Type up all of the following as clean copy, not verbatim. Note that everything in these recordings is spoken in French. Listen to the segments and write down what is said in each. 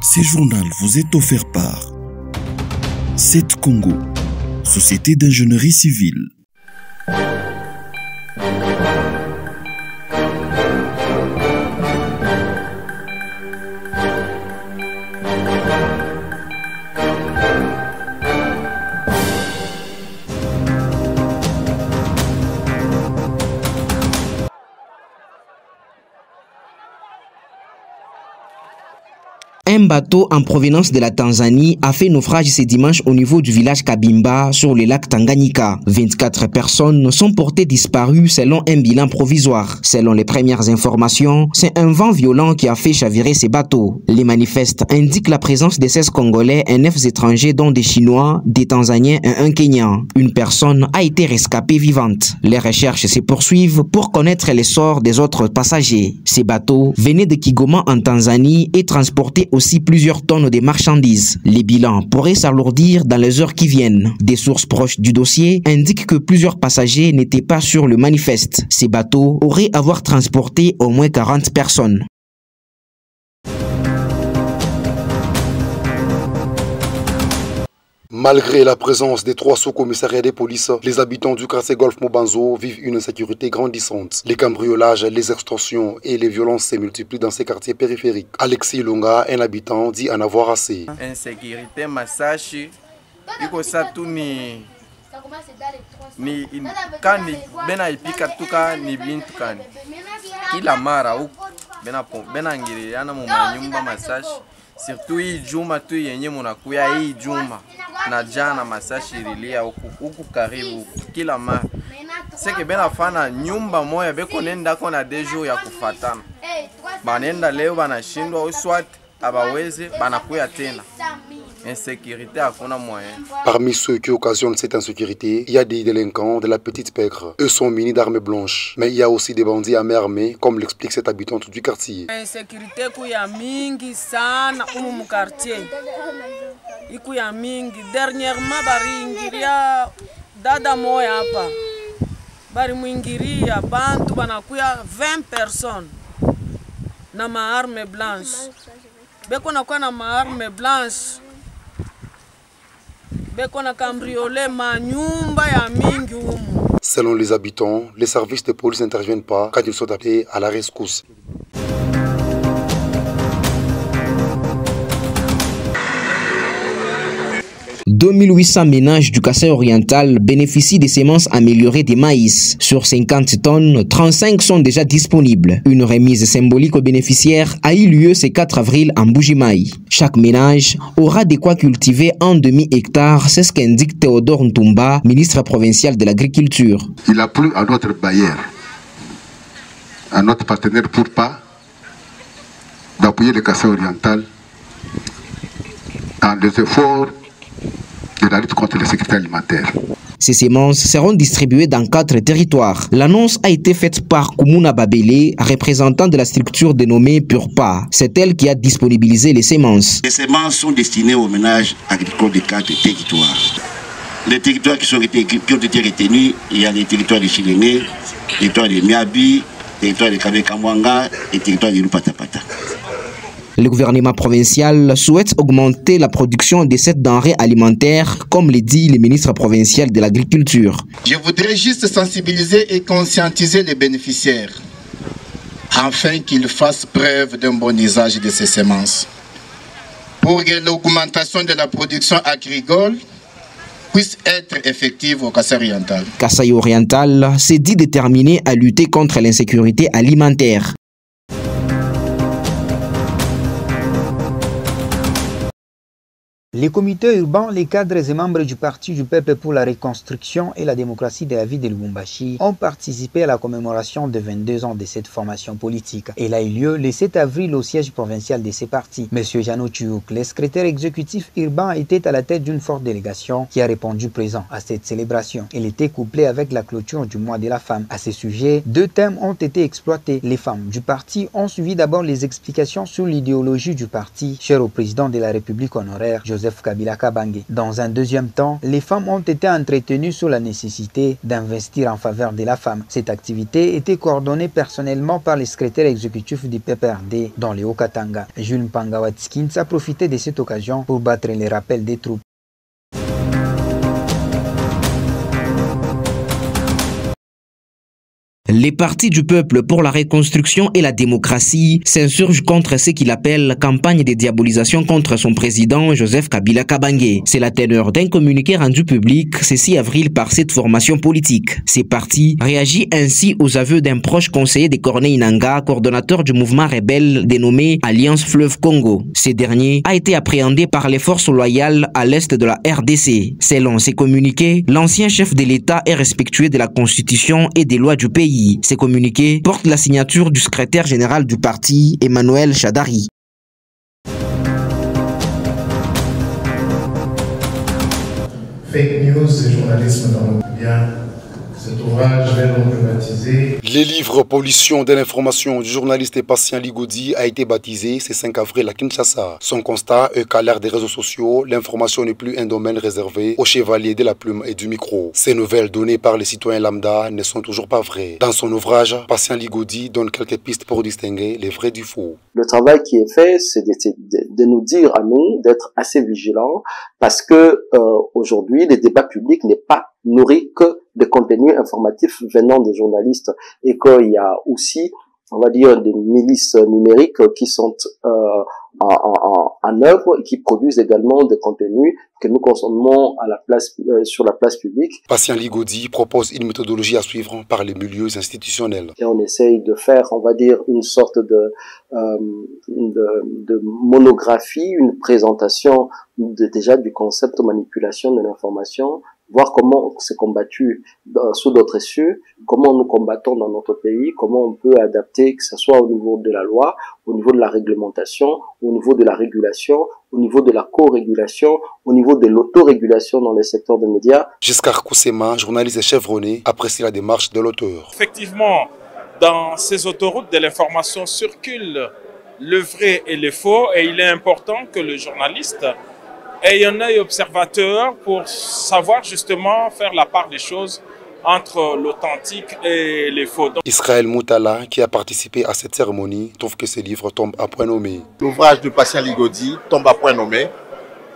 Ce journal vous est offert par CET Congo, Société d'ingénierie civile. Un bateau en provenance de la Tanzanie a fait naufrage ce dimanche au niveau du village Kabimba sur le lac Tanganyika. 24 personnes sont portées disparues selon un bilan provisoire. Selon les premières informations, c'est un vent violent qui a fait chavirer ces bateaux. Les manifestes indiquent la présence de 16 Congolais et 9 étrangers dont des Chinois, des Tanzaniens et un Kenyan. Une personne a été rescapée vivante. Les recherches se poursuivent pour connaître les sorts des autres passagers. Ces bateaux venaient de Kigoma en Tanzanie et transportaient aussi plusieurs tonnes de marchandises. Les bilans pourraient s'alourdir dans les heures qui viennent. Des sources proches du dossier indiquent que plusieurs passagers n'étaient pas sur le manifeste. Ces bateaux auraient avoir transporté au moins 40 personnes. Malgré la présence des 3 sous-commissariats des polices, les habitants du quartier Golf Mobanzo vivent une insécurité grandissante. Les cambriolages, les extorsions et les violences se multiplient dans ces quartiers périphériques. Alexis Lunga, un habitant, dit en avoir assez. Insécurité, massacre, iko satu ni kani bena ipika tuka ni bintu kani kila mara huko bena ngiri yana mu manyumba massacre. Surtout hii juma tu yenye munakuya hii juma na jana masashi ililia huku karibu kila mara. Seke bena fana nyumba moya beko nenda kona dejo ya kufatana. Banenda leo banashindwa uswat abaweze banakuya tena. Insécurité hakuna moyen. Parmi ceux qui occasionnent cette insécurité, il y a des délinquants de la petite pègre. Eux sont munis d'armes blanches. Mais il y a aussi des bandits à main armée, comme l'explique cette habitante du quartier. Insécurité kuya mingi sana umu mu quartier. Ikuya mingi. Dernièrement baringiria dada moya hapa. Bari muingiria bantu banakuya 20 personnes na maarme blanche. Beko na kwa na maarme blanche. Selon les habitants, les services de police n'interviennent pas quand ils sont appelés à la rescousse. 2800 ménages du Kasaï oriental bénéficient des semences améliorées de maïs. Sur 50 tonnes, 35 sont déjà disponibles. Une remise symbolique aux bénéficiaires a eu lieu ce 4 avril en Bujimaï. Chaque ménage aura de quoi cultiver en demi-hectare, c'est ce qu'indique Théodore Ntumba, ministre provincial de l'Agriculture. Il a plu à notre bailleur, à notre partenaire pour pas d'appuyer le Kasaï oriental dans les efforts de la lutte contre la sécurité alimentaire. Ces semences seront distribuées dans 4 territoires. L'annonce a été faite par Koumouna Babele, représentant de la structure dénommée Purpa. C'est elle qui a disponibilisé les semences. Les semences sont destinées aux ménages agricoles de 4 territoires. Les territoires qui ont été retenus, il y a les territoires de Chiléné, les territoires de Miabi, les territoires de Kabekamwanga et les territoires de Lupatapata. Le gouvernement provincial souhaite augmenter la production de cette denrée alimentaire, comme le dit le ministre provincial de l'Agriculture. Je voudrais juste sensibiliser et conscientiser les bénéficiaires afin qu'ils fassent preuve d'un bon usage de ces semences pour que l'augmentation de la production agricole puisse être effective au Kasaï oriental. Kasaï oriental s'est dit déterminé à lutter contre l'insécurité alimentaire. Les comités urbains, les cadres et membres du Parti du Peuple pour la Reconstruction et la démocratie de la ville de Lubumbashi ont participé à la commémoration de 22 ans de cette formation politique. Elle a eu lieu le 7 avril au siège provincial de ces partis. Monsieur Jano Tchouk, le secrétaire exécutif urbain, était à la tête d'une forte délégation qui a répondu présent à cette célébration. Elle était couplée avec la clôture du mois de la femme. À ce sujet, 2 thèmes ont été exploités. Les femmes du parti ont suivi d'abord les explications sur l'idéologie du parti, chère au président de la République honoraire, Joseph Joseph Kabila Kabange. Dans un deuxième temps, les femmes ont été entretenues sur la nécessité d'investir en faveur de la femme. Cette activité était coordonnée personnellement par le secrétaire exécutif du PPRD dans le Haut-Katanga. Jules Mpanga-Watskins a profité de cette occasion pour battre les rappels des troupes. Les partis du peuple pour la reconstruction et la démocratie s'insurgent contre ce qu'il appelle campagne de diabolisation contre son président Joseph Kabila Kabange. C'est la teneur d'un communiqué rendu public ce 6 avril par cette formation politique. Ces partis réagissent ainsi aux aveux d'un proche conseiller de Corneille Nangaa, coordonnateur du mouvement rebelle dénommé Alliance Fleuve Congo. Ce dernier a été appréhendé par les forces loyales à l'est de la RDC. Selon ces communiqués, l'ancien chef de l'État est respectueux de la Constitution et des lois du pays. Ces communiqués portent la signature du secrétaire général du parti, Emmanuel Chadari. Fake news et journalisme dans le bien. Cet ouvrage est donc baptisé. Les livres Pollution de l'information du journaliste Patient Ligodi a été baptisé ce 5 avril à Kinshasa. Son constat est qu'à l'ère des réseaux sociaux, l'information n'est plus un domaine réservé aux chevaliers de la plume et du micro. Ces nouvelles données par les citoyens lambda ne sont toujours pas vraies. Dans son ouvrage, Patient Ligodi donne quelques pistes pour distinguer les vrais du faux. Le travail qui est fait, c'est de nous dire à nous d'être assez vigilants parce que aujourd'hui, le débat public n'est pas nourri que de contenus informatifs venant des journalistes et qu'il y a aussi, on va dire, des milices numériques qui sont en œuvre et qui produisent également des contenus que nous consommons à la place, sur la place publique. Patient Ligodi propose une méthodologie à suivre par les milieux institutionnels. Et on essaye de faire, on va dire, une sorte de monographie, une présentation déjà du concept de manipulation de l'information, voir comment c'est combattu sous d'autres cieux, comment nous combattons dans notre pays, comment on peut adapter, que ce soit au niveau de la loi, au niveau de la réglementation, au niveau de la régulation, au niveau de la co-régulation, au niveau de l'autorégulation dans le secteur des médias. Giscard Koussema, journaliste et chevronné, apprécie la démarche de l'auteur. Effectivement, dans ces autoroutes de l'information circulent le vrai et le faux, et il est important que le journaliste ait un œil observateur pour savoir justement faire la part des choses entre l'authentique et les faux. Israël Moutala, qui a participé à cette cérémonie, trouve que ce livre tombe à point nommé. L'ouvrage de Patient Ligodi tombe à point nommé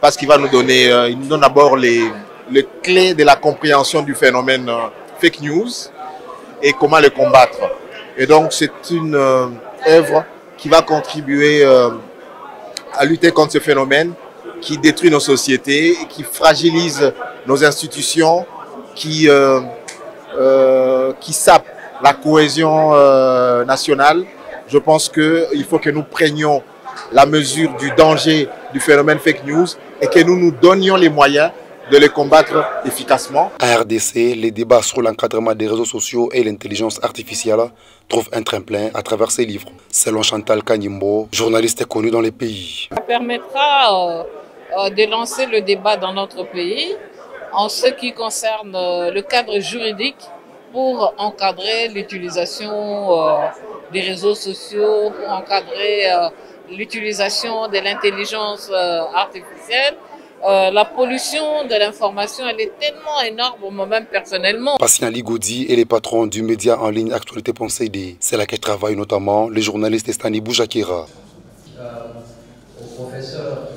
parce qu'il va nous donner, il nous donne d'abord les clés de la compréhension du phénomène fake news et comment le combattre. Et donc c'est une œuvre qui va contribuer à lutter contre ce phénomène qui détruit nos sociétés, qui fragilise nos institutions, qui sape la cohésion nationale. Je pense qu'il faut que nous prenions la mesure du danger du phénomène fake news et que nous nous donnions les moyens de les combattre efficacement. À RDC, les débats sur l'encadrement des réseaux sociaux et l'intelligence artificielle trouvent un tremplin à travers ces livres. Selon Chantal Kanyimbo, journaliste connue dans les pays. Ça permettra de lancer le débat dans notre pays en ce qui concerne le cadre juridique pour encadrer l'utilisation des réseaux sociaux, pour encadrer l'utilisation de l'intelligence artificielle. La pollution de l'information, elle est tellement énorme, moi-même personnellement. Patient Ligodi est le patron du média en ligne Actualité.cd. C'est là qu'elle travaille notamment le journaliste Stani Boujakira. Au professeur.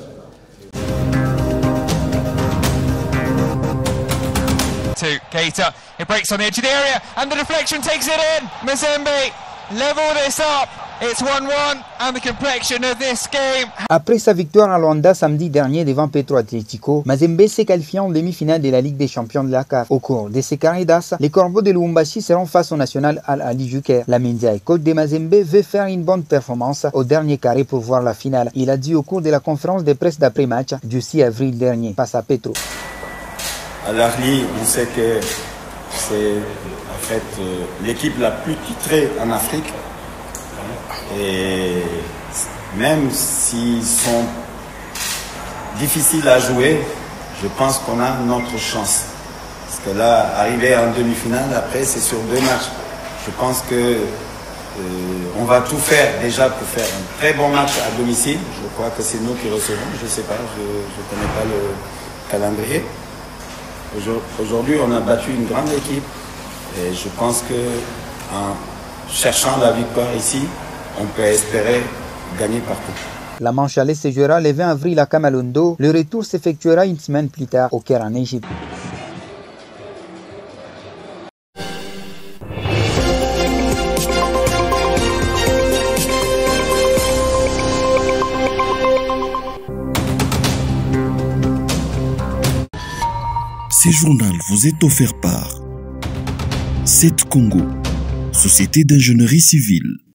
To Keita, it breaks on the edge of the area and the deflection takes it in. Mazembe level this up. It's 1-1 and the complexion of this game. Après sa victoire à Luanda samedi dernier devant Petro Atlético, Mazembe s'est qualifié en demi-finale de la Ligue des Champions de la CAF. Au cours de ces carrés-d'as, les Corbeaux de Lubumbashi seront face au national Al-Ali Juker. La Mendia et coach de Mazembe veut faire une bonne performance au dernier carré pour voir la finale. Il a dit au cours de la conférence de presse d'après-match du 6 avril dernier face à Petro. Al-Ali, on sait que c'est en fait l'équipe la plus titrée en Afrique. Et même s'ils sont difficiles à jouer, je pense qu'on a notre chance. Parce que là, arriver en demi-finale, après, c'est sur 2 matchs. Je pense que On va tout faire déjà pour faire un très bon match à domicile. Je crois que c'est nous qui recevons. Je ne sais pas, je ne connais pas le calendrier. Aujourd'hui, on a battu une grande équipe. Et je pense qu'en cherchant la victoire ici, on peut espérer gagner partout. La manche aller se jouera le 20 avril à Kamalundo. Le retour s'effectuera une semaine plus tard au Caire en Égypte. Ce journal vous est offert par 7 Congo, Société d'ingénierie civile.